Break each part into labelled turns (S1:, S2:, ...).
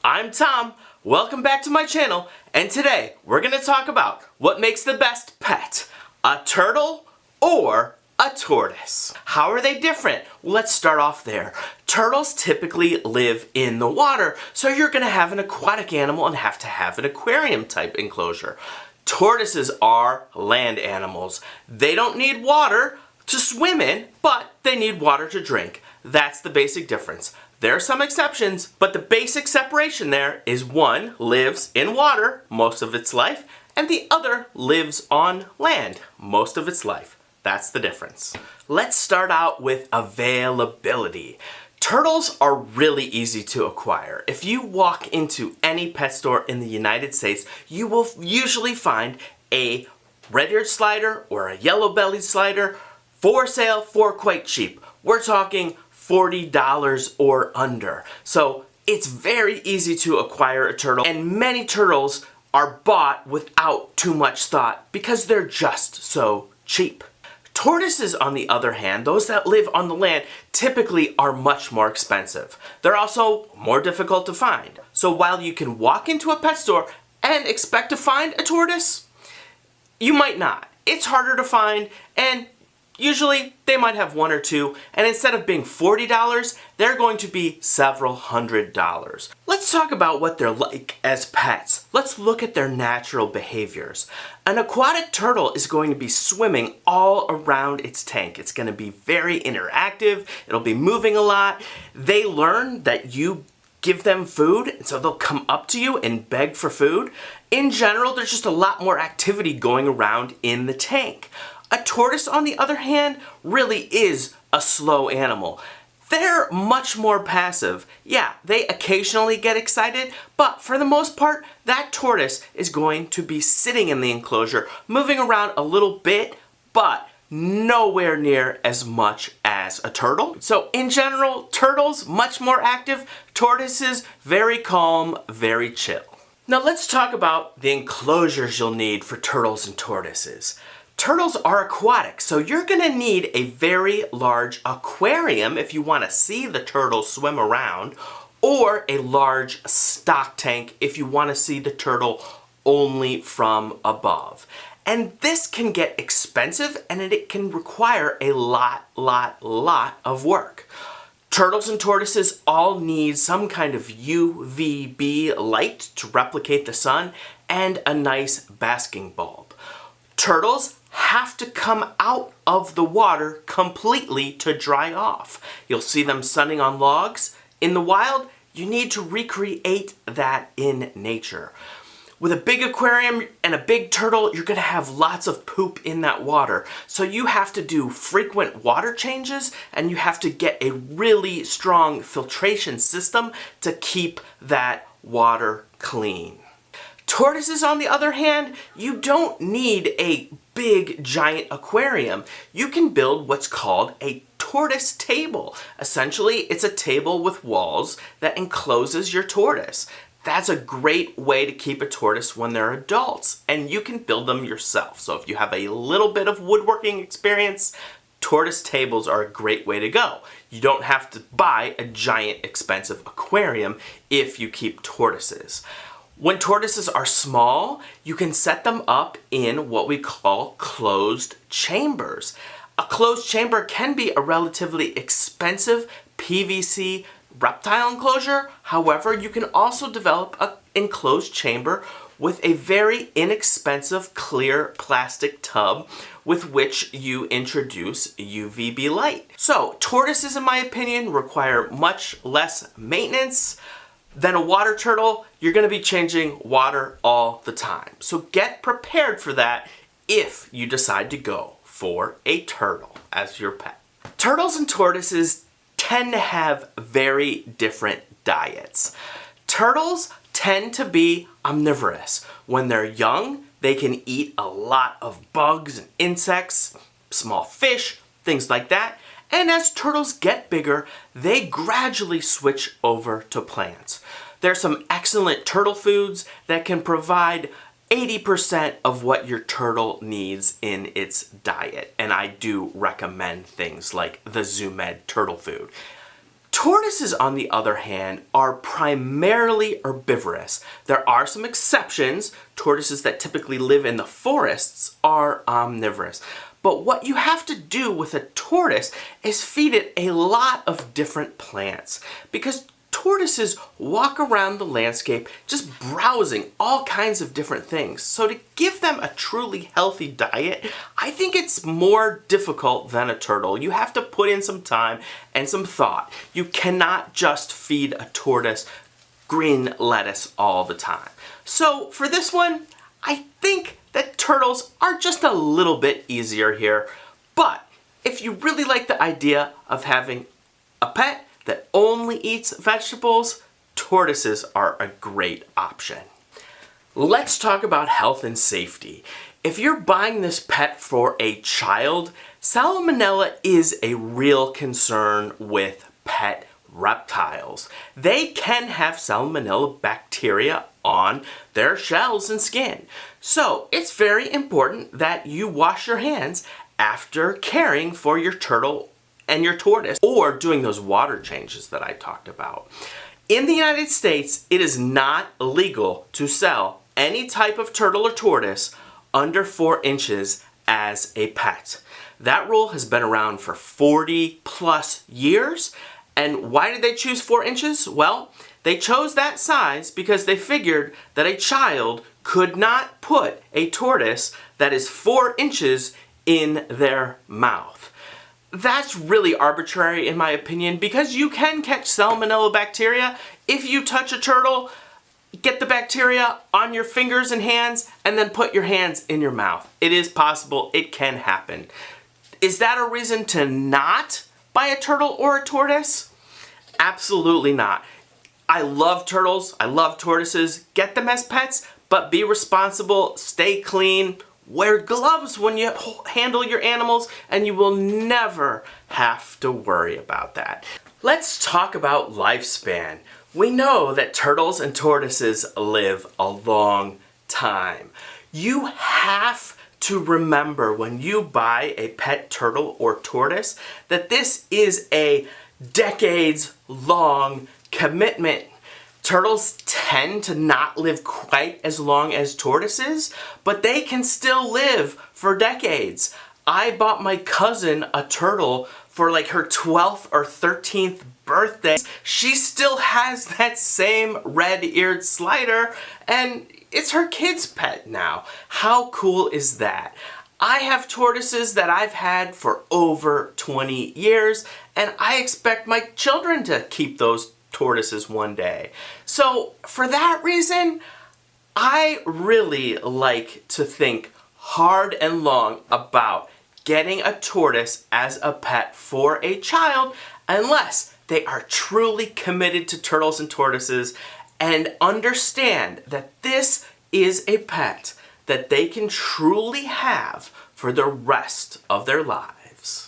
S1: I'm Tom, welcome back to my channel, and today we're going to talk about what makes the best pet, a turtle or a tortoise. How are they different? Let's start off there. Turtles typically live in the water, so you're going to have an aquatic animal and have to have an aquarium type enclosure. Tortoises are land animals. They don't need water to swim in, but they need water to drink. That's the basic difference. There are some exceptions, but the basic separation there is one lives in water most of its life, and the other lives on land most of its life. That's the difference. Let's start out with availability. Turtles are really easy to acquire. If you walk into any pet store in the United States, you will usually find a red-eared slider or a yellow-bellied slider for sale for quite cheap. We're talking $40 or under. So it's very easy to acquire a turtle, and many turtles are bought without too much thought because they're just so cheap. Tortoises, on the other hand, those that live on the land, typically are much more expensive. They're also more difficult to find. So while you can walk into a pet store and expect to find a tortoise, you might not. It's harder to find, and usually they might have one or two, and instead of being $40, they're going to be several $100s. Let's talk about what they're like as pets. Let's look at their natural behaviors. An aquatic turtle is going to be swimming all around its tank. It's going to be very interactive. It'll be moving a lot. They learn that you give them food, and so they'll come up to you and beg for food. In general, there's just a lot more activity going around in the tank. A tortoise, on the other hand, really is a slow animal. They're much more passive. Yeah, they occasionally get excited, but for the most part, that tortoise is going to be sitting in the enclosure, moving around a little bit, but nowhere near as much as a turtle. So in general, turtles, much more active. Tortoises, very calm, very chill. Now let's talk about the enclosures you'll need for turtles and tortoises. Turtles are aquatic, so you're going to need a very large aquarium if you want to see the turtle swim around, or a large stock tank if you want to see the turtle only from above. And this can get expensive, and it can require a lot of work. Turtles and tortoises all need some kind of UVB light to replicate the sun, and a nice basking bulb. Turtles have to come out of the water completely to dry off. You'll see them sunning on logs. In the wild, you need to recreate that in nature. With a big aquarium and a big turtle, you're going to have lots of poop in that water. So you have to do frequent water changes, and you have to get a really strong filtration system to keep that water clean. Tortoises, on the other hand, you don't need a big giant aquarium. You can build what's called a tortoise table. Essentially, it's a table with walls that encloses your tortoise. That's a great way to keep a tortoise when they're adults, and you can build them yourself. So if you have a little bit of woodworking experience, tortoise tables are a great way to go. You don't have to buy a giant expensive aquarium if you keep tortoises. When tortoises are small, you can set them up in what we call closed chambers. A closed chamber can be a relatively expensive PVC reptile enclosure. However, you can also develop an enclosed chamber with a very inexpensive clear plastic tub with which you introduce UVB light. So, tortoises, in my opinion, require much less maintenance than a water turtle. You're going to be changing water all the time. So get prepared for that if you decide to go for a turtle as your pet. Turtles and tortoises tend to have very different diets. Turtles tend to be omnivorous. When they're young, they can eat a lot of bugs and insects, small fish, things like that. And as turtles get bigger, they gradually switch over to plants. There's some excellent turtle foods that can provide 80% of what your turtle needs in its diet. And I do recommend things like the Zoo Med turtle food. Tortoises, on the other hand, are primarily herbivorous. There are some exceptions. Tortoises that typically live in the forests are omnivorous. But what you have to do with a tortoise is feed it a lot of different plants, because tortoises walk around the landscape just browsing all kinds of different things. So to give them a truly healthy diet, I think it's more difficult than a turtle. You have to put in some time and some thought. You cannot just feed a tortoise green lettuce all the time. So for this one, I think that turtles are just a little bit easier here. But if you really like the idea of having a pet that only eats vegetables, tortoises are a great option. Let's talk about health and safety. If you're buying this pet for a child, salmonella is a real concern with pet reptiles. They can have salmonella bacteria on their shells and skin. So it's very important that you wash your hands after caring for your turtle and your tortoise, or doing those water changes that I talked about. In the United States, it is not illegal to sell any type of turtle or tortoise under 4 inches as a pet. That rule has been around for 40 plus years. And why did they choose 4 inches? Well, they chose that size because they figured that a child could not put a tortoise that is 4 inches in their mouth. That's really arbitrary in my opinion, because you can catch salmonella bacteria if you touch a turtle, get the bacteria on your fingers and hands, and then put your hands in your mouth. It is possible, it can happen. Is that a reason to not buy a turtle or a tortoise? Absolutely not. I love turtles, I love tortoises, get them as pets, but be responsible, stay clean, wear gloves when you handle your animals, and you will never have to worry about that. Let's talk about lifespan. We know that turtles and tortoises live a long time. You have to remember when you buy a pet turtle or tortoise that this is a decades-long commitment. Turtles tend to not live quite as long as tortoises, but they can still live for decades. I bought my cousin a turtle for like her 12th or 13th birthday. She still has that same red-eared slider, and it's her kid's pet now. How cool is that? I have tortoises that I've had for over 20 years, and I expect my children to keep those tortoises one day. So for that reason, I really like to think hard and long about getting a tortoise as a pet for a child, unless they are truly committed to turtles and tortoises and understand that this is a pet that they can truly have for the rest of their lives.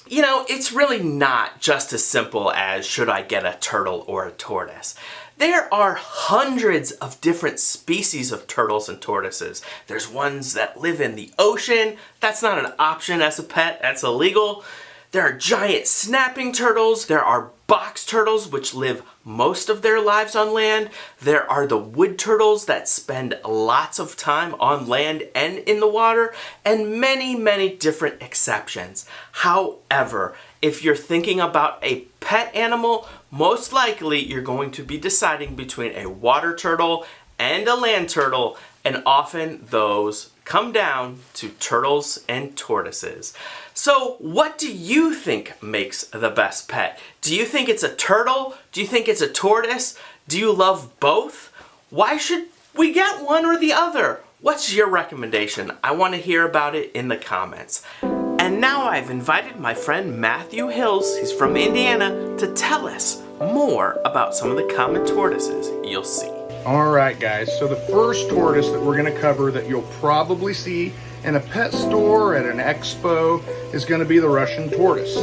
S1: You know, it's really not just as simple as should I get a turtle or a tortoise. There are hundreds of different species of turtles and tortoises. There's ones that live in the ocean. That's not an option as a pet, that's illegal. There are giant snapping turtles. There are box turtles, which live most of their lives on land. There are the wood turtles that spend lots of time on land and in the water, and many, many different exceptions. However, if you're thinking about a pet animal, most likely you're going to be deciding between a water turtle and a land turtle, and often those come down to turtles and tortoises. So what do you think makes the best pet? Do you think it's a turtle? Do you think it's a tortoise? Do you love both? Why should we get one or the other? What's your recommendation? I want to hear about it in the comments. And now I've invited my friend Matthew Hills, he's from Indiana, to tell us more about some of the common tortoises you'll see.
S2: Alright guys, so the first tortoise that we're going to cover that you'll probably see in a pet store at an expo is going to be the Russian tortoise.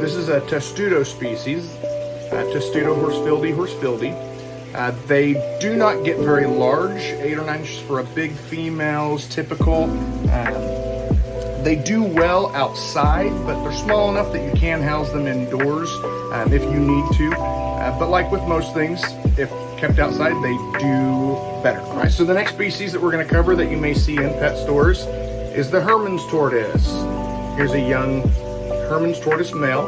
S2: This is a testudo species, Testudo horsfieldi. They do not get very large, 8 or 9 inches for a big female is typical. They do well outside, but they're small enough that you can house them indoors if you need to. but like with most things, if kept outside, they do better. All right, so the next species that we're going to cover that you may see in pet stores is the Hermann's tortoise. Here's a young Hermann's tortoise male.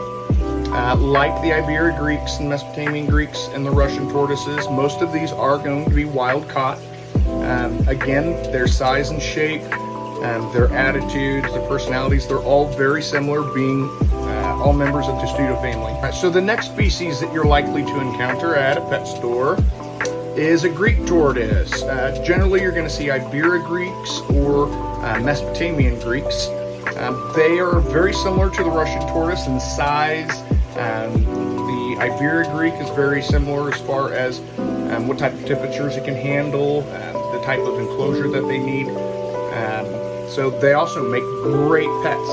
S2: Like the Iberia Greeks and Mesopotamian Greeks and the Russian tortoises, most of these are going to be wild caught. Again, their size and shape, their attitudes, their personalities, they're all very similar, being all members of the Testudo family. So the next species that you're likely to encounter at a pet store is a Greek tortoise. Generally, you're going to see Iberia Greeks or Mesopotamian Greeks. They are very similar to the Russian tortoise in size. The Iberia Greek is very similar as far as what type of temperatures it can handle, the type of enclosure that they need. So they also make great pets.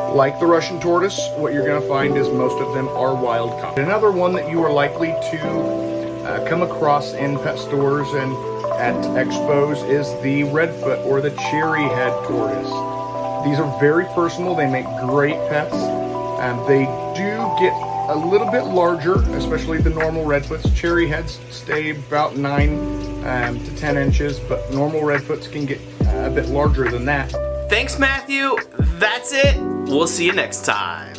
S2: Like the Russian tortoise, what you're going to find is most of them are wild caught. Another one that you are likely to come across in pet stores and at expos is the redfoot or the cherry head tortoise. These are very personal. They make great pets. They do get a little bit larger, especially the normal redfoots. Cherry heads stay about 9 to 10 inches, but normal redfoots can get a bit larger than that.
S1: Thanks, Matthew. That's it. We'll see you next time.